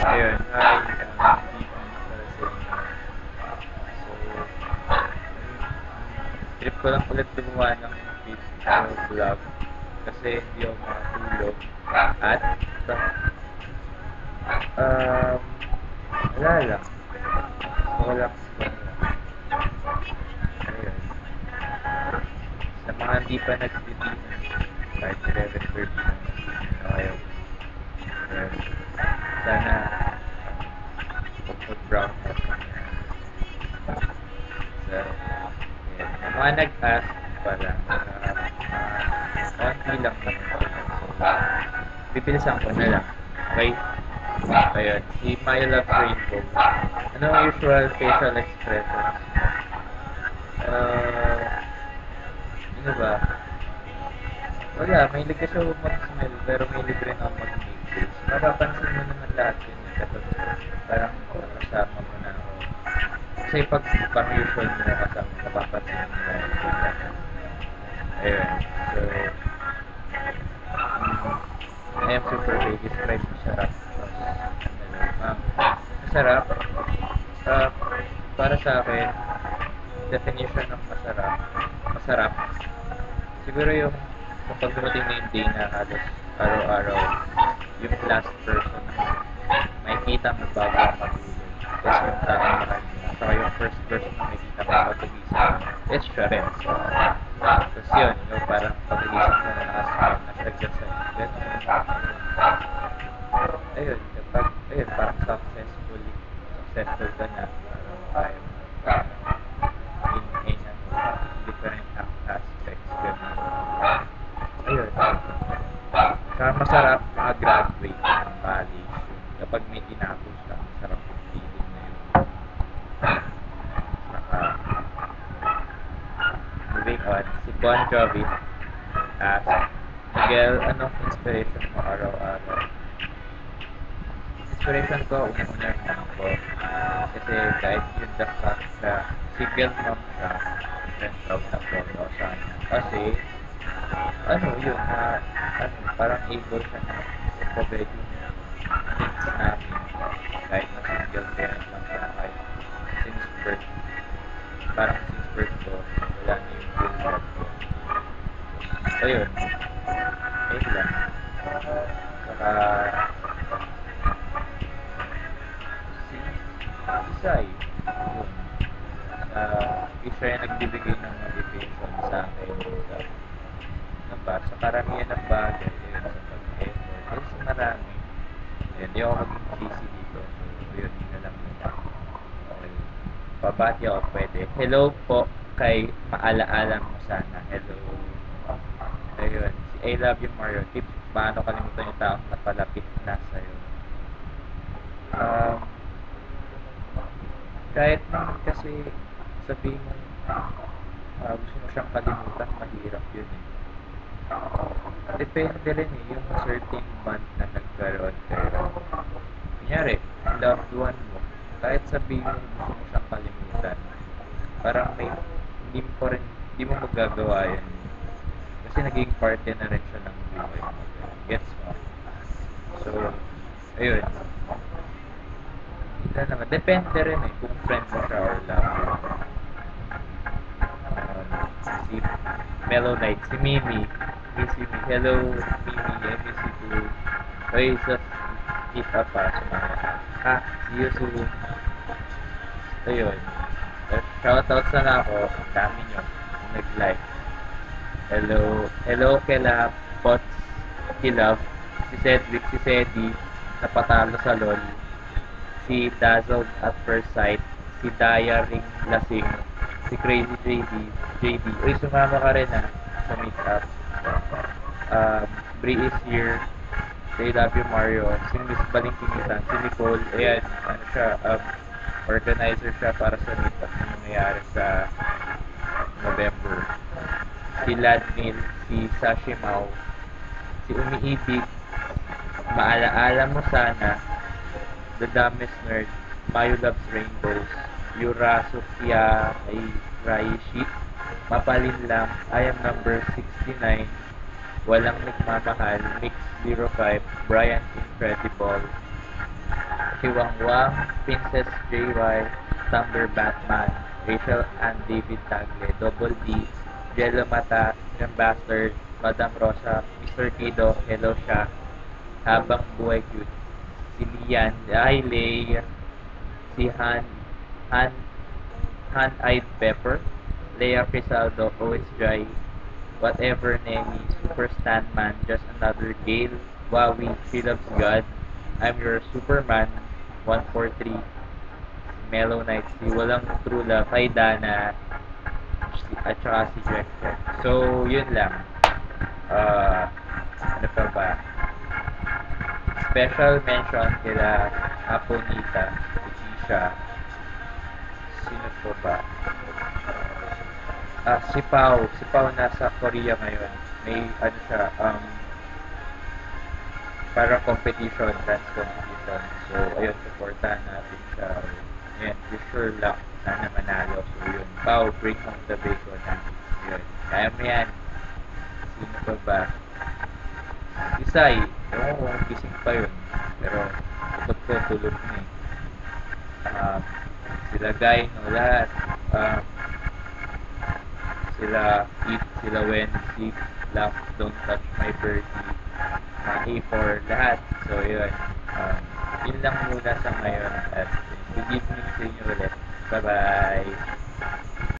Ayun, hi, BP para sa inyo. So, trip ko lang ulit gumawa ng video vlog kasi hindi ako makatulog at um, wala lang. Gusto ko lang gumawa. Ayun. Sa mga hindi pa nag-dinner, kahit nire-refer din na mag-dinner na kayo. Ayun. Sana mag-brown out mamaya. So, ayun. Yung mga nag-ask pala, konti lang naman sila. So, bibilisan ko na lang. Okay? Ayun. Si My Love Rainbow. Ano ang usual facial expressions mo? Ano ba? Wala, mahilig kasi ako mag-smell, pero mahilig rin ako mag-make face. Mapapansin mo naman lahat yun eh, kapag parang nakasama mo na ako. Kasi pag parang usual mo na kasama, mapapansin mo na yun. Ayun. So, I am super big. Describe masarap. Masarap. Uh, para sa akin, definition ng masarap. Masarap. Siguro yung kapag dumating na yung day na halos araw-araw, yung last person na makikita mo bago ang matulog is yung taong mahal mo. Saka yung first person na makikita mo pag-ugising is siya rin. So, tapos yun, yung parang pag-ugising mo na nakasmile na siya dyan sa'yo. Ganun. Ayun, kapag, ayun, parang successful ka na, parang kaya mo in different aspects, ganun. Ayun. Saka masarap mag-graduate ng college. Kapag may tinapos ka, masarap yung feeling na yun. Saka, moving on, si Bon Jovi asks, Miguel, anong inspiration mo araw-araw? Inspiration ko, unang-una yung mom ko. Kasi kahit yung the fact na single mom siya, then proud na proud ako sa kanya. Kasi, ano yun, parang able siya na i-provide yung needs namin. Kahit na single parent lang siya, kahit since birth. Parang since birth ko, wala na yung dual breadwinner. Ayun, ayun lang. Saka, si Sai, yun. Isa yung nagbibigay ng motivation sa akin sa karamihan ng bagay, yun, sa pag-effort. Kasi marami. Ayun, di ako maging cheesy dito. So, yun na lang naman. Okay. Pabati ako, pwede. Hello po kay maalaala mo sana. Hello. Ayun. Si I love you Mario. Tip, paano kalimutan yung taong napalapit na sa'yo? Um, kahit naman kasi sabihin mo gusto mo siyang kalimutan, mahirap yun eh. Depende rin eh, yung certain bond na nagkaroon kayo. Kunyari, loved one mo, kahit sabihin mo gusto mo siyang kalimutan, parang hindi mo magagawa yun. Kasi naging parte na rin siya ng buhay mo. Gets mo? So, ayun. Hindi naman. Depende rin eh, kung friend mo siya or love mo. Si Mellow Night, si Mimi. Miss you, Mimi. Hello, Mimi. I miss you too. Oy, sa meet up pa, sumama ka. Ha, see you soon. Ayun. Shoutouts na lang ako. Ang dami nyo. Nag-like. Hello. Hello, Kela. Pots. Kilab. Si Cedric, si Cedi. Napatalo sa LOL. Si Dazzled at First Sight. Si Daya Ring Lasing. Si Crazy JD. Uy, sumama ka rin sa meetup. Bri is here. Si Love You Mario. Si Miss Balintinitan. Si Nicole. Ayan, ano siya, organizer siya para sa meetup na mangyayari sa November. Si Ladnil. Si Sashimao. Si Umiibig. Maalaala mo sana. The Dumbest Nerd. Mayu Loves Rainbows. Yura Sofia Raishi. Mapalin lang. I am number 69. Walang nagmamahal. Mix 05. Brian Incredible. Chiwang Wang, Princess JY, Tumblr Batman, Rachel and David Tagle, Double D, Jello Mata, Jam Bastard, Madam Rosa, Mr. Kido, Hello Siya, Habang Buhay Cute, si Lian, Lay, si Han, Han-Eyed Pepper, Leia Crisaldo, OS Jai, Whatever Nelly, Super Stanman, Just Another Gale, Wowie, She Loves God, I'm Your Superman, 143, Mellow Night, si Walang True Love, Hi Dana, at saka si Jack Jack. So, yun lang. Ano pa ba? Special mention kila Aponita, Tisha, sino pa ba? Si Pao nasa Korea ngayon. May ano siya, parang competition, dance competition. So, ayun, supportahan natin siya. Ayun, wish her luck. Sana manalo. So, yun. Pao, bring home the bacon. Ayun. Kaya mo yan. Sino pa ba? Isay. Ewan ko kung gising pa yun. Pero, tutok ko, tulog na eh. Um, sila Guy, no, lahat. Um, sila Eat, sila Wednesday, Laugh, Don't Touch My Birdie, A4, lahat. So, yun. Yun lang muna sa ngayon. At good evening sa inyo ulit. Bye-bye!